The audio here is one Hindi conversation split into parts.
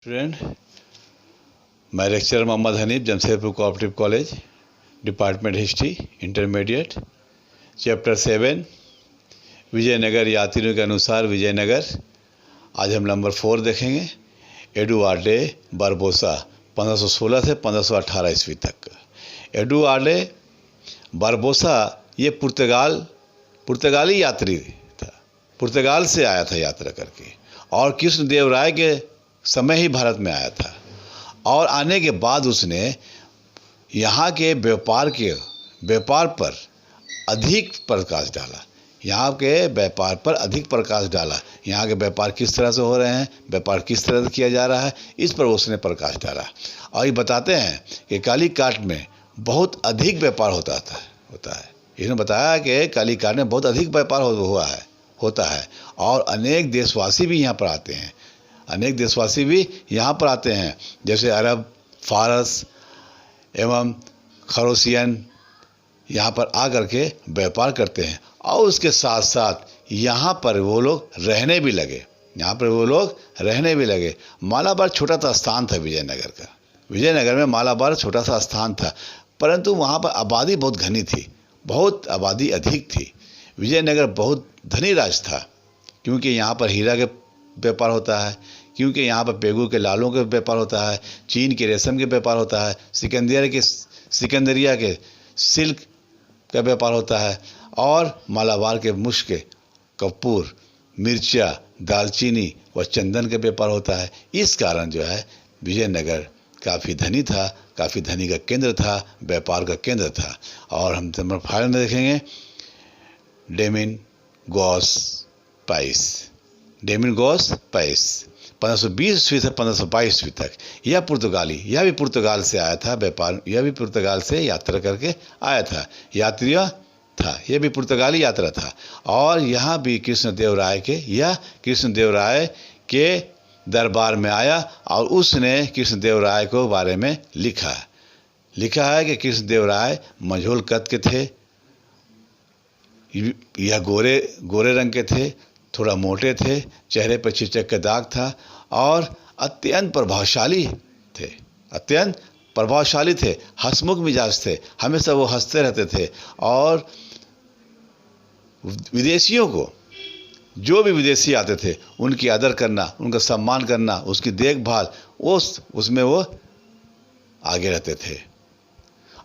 स्टूडेंट, मैं lecturer Mohammad Hanif, Jamshedpur cooperative college, department history, intermediate, chapter 7 Vijayanagar यात्रियों के अनुसार विजयनगर। आज हम नंबर 4 देखेंगे। एडुआर्डे बारबोसा 1516 से 1518 ईस्वी तक। एडुआर्डे बारबोसा ये पुर्तगाली यात्री था। पुर्तगाल से आया था यात्रा करके, और कृष्णदेव राय के समय ही भारत में आया था। और आने के बाद उसने यहाँ के व्यापार पर अधिक प्रकाश डाला। यहाँ के व्यापार पर अधिक प्रकाश डाला। यहाँ के व्यापार किस तरह से हो रहे हैं, व्यापार किस तरह से किया जा रहा है, इस पर उसने प्रकाश डाला। और ये बताते हैं कि कालीकाट में बहुत अधिक व्यापार होता है। इन्होंने बताया कि कालीकाट में बहुत अधिक व्यापार होता है और अनेक देशवासी भी यहाँ पर आते हैं। जैसे अरब, फारस एवं खरोसियन यहाँ पर आकर के व्यापार करते हैं, और उसके साथ साथ यहाँ पर वो लोग रहने भी लगे। मालाबार छोटा सा स्थान था विजयनगर का। विजयनगर में मालाबार छोटा सा स्थान था, परंतु वहाँ पर आबादी बहुत घनी थी, बहुत आबादी अधिक थी। विजयनगर बहुत धनी राज्य था, क्योंकि यहाँ पर हीरा के व्यापार होता है, क्योंकि यहाँ पर पेगू के लालों के व्यापार होता है, चीन के रेशम के व्यापार होता है, सिकंदरिया के सिल्क का व्यापार होता है, और मालाबार के मुश्क, कपूर, मिर्चा, दालचीनी व चंदन का व्यापार होता है। इस कारण जो है विजयनगर काफ़ी धनी था, काफ़ी धनी का केंद्र था, व्यापार का केंद्र था। और हम नंबर 5 में देखेंगे डेमिन गॉस पाइस 1520 ईस्वी से 1522 ईस्वी तक। यह भी पुर्तगाल से आया था। यह भी पुर्तगाल से यात्रा करके आया था, यह भी पुर्तगाली यात्रा था। और यहाँ भी कृष्णदेव राय के दरबार में आया, और उसने कृष्णदेव राय को बारे में लिखा है कि कृष्णदेव राय मझोल कद के थे, यह गोरे रंग के थे, थोड़ा मोटे थे, चेहरे पर चिचक का दाग था, और अत्यंत प्रभावशाली थे, हंसमुख मिजाज थे, हमेशा वो हंसते रहते थे। और विदेशियों को, जो भी विदेशी आते थे, उनकी आदर करना, उनका सम्मान करना, उसकी देखभाल, उसमें वो आगे रहते थे,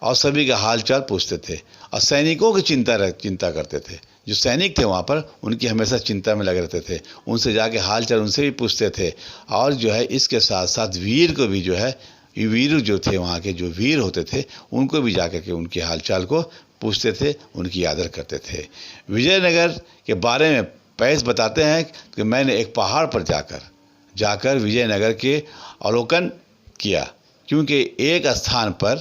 और सभी का हाल चाल पूछते थे, और सैनिकों की चिंता करते थे। जो सैनिक थे वहाँ पर, उनकी हमेशा चिंता में लगे रहते थे, उनसे जाके हाल चाल उनसे भी पूछते थे। और जो है इसके साथ साथ वीर को भी जो है, वीर जो थे वहाँ के, जो वीर होते थे, उनको भी जाकर के उनके हाल चाल को पूछते थे, उनकी आदर करते थे। विजयनगर के बारे में पैस बताते हैं कि मैंने एक पहाड़ पर जाकर विजयनगर के अवलोकन किया, क्योंकि एक स्थान पर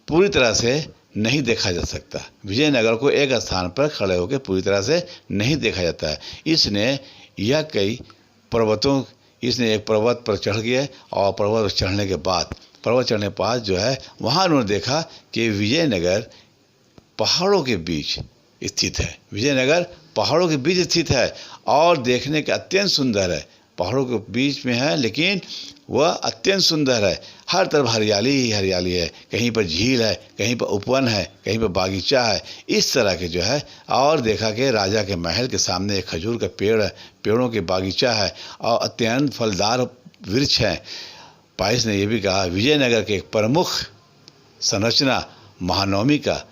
पूरी तरह से नहीं देखा जा सकता। विजयनगर को एक स्थान पर खड़े होकर पूरी तरह से नहीं देखा जाता है। इसने एक पर्वत पर चढ़ गया, और पर्वत चढ़ने के बाद जो है वहाँ उन्होंने देखा कि विजयनगर पहाड़ों के बीच स्थित है, और देखने के अत्यंत सुंदर है। पहाड़ों के बीच में है, लेकिन वह अत्यंत सुंदर है। हर तरफ हरियाली ही हरियाली है, कहीं पर झील है, कहीं पर उपवन है, कहीं पर बागीचा है, इस तरह के जो है। और देखा कि राजा के महल के सामने एक खजूर का पेड़ है, पेड़ों के बागीचा है, और अत्यंत फलदार वृक्ष हैं। पाइस ने यह भी कहा, विजयनगर के एक प्रमुख संरचना महानवमी का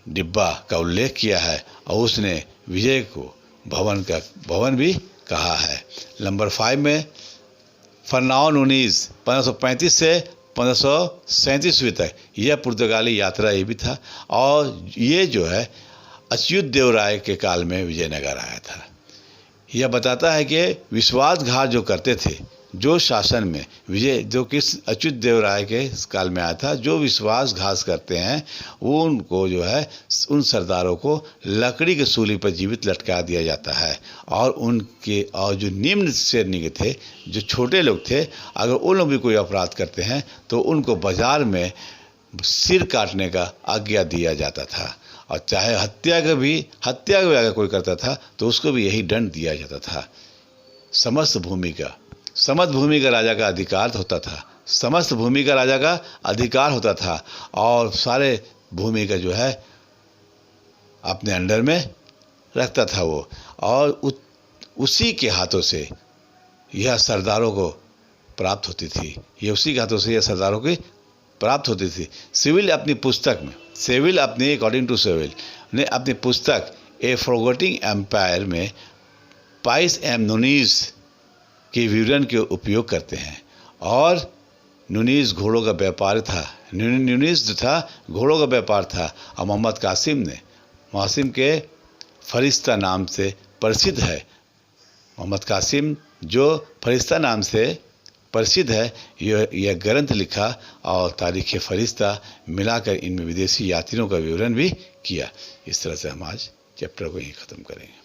डिब्बा का उल्लेख किया है, और उसने विजय को भवन भी कहा है। नंबर 5 में फर्नाओ नूनीज 1535 से 1537 ईस्वी तक, यह पुर्तगाली यात्रा ये भी था। और ये जो है अच्युत देव राय के काल में विजयनगर आया था। यह बताता है कि विश्वासघात जो करते थे, जो शासन में अच्युत देव राय के काल में आया था, जो विश्वासघात करते हैं, वो उनको जो है, उन सरदारों को लकड़ी के सूली पर जीवित लटका दिया जाता है। और जो निम्न श्रेणी के थे, जो छोटे लोग थे, अगर वो लोग भी कोई अपराध करते हैं तो उनको बाजार में सिर काटने का आज्ञा दिया जाता था। और चाहे हत्या का भी अगर कोई करता था तो उसको भी यही दंड दिया जाता था। समस्त समस्त भूमि का राजा का अधिकार होता था, समस्त भूमि का राजा का अधिकार होता था और सारे भूमि का जो है अपने अंडर में रखता था वो। और उसी के हाथों से यह सरदारों को प्राप्त होती थी, ये उसी के हाथों से यह सरदारों की प्राप्त होती थी। सेविल अपनी पुस्तक में, सेविल अपनी अकॉर्डिंग टू सेविल ने अपनी पुस्तक ए फॉरगॉटिंग एम्पायर में पाइस एम नुनीज के विवरण के उपयोग करते हैं। और नुनीज घोड़ों का व्यापार था, नुनीज जो था घोड़ों का व्यापार था। और मोहम्मद कासिम के फरिश्ता नाम से प्रसिद्ध है। मोहम्मद कासिम जो फरिश्ता नाम से प्रसिद्ध है, यह ग्रंथ लिखा और तारीख़ फरिश्ता मिलाकर इनमें विदेशी यात्रियों का विवरण भी किया। इस तरह से हम आज चैप्टर को यहीं ख़त्म करेंगे।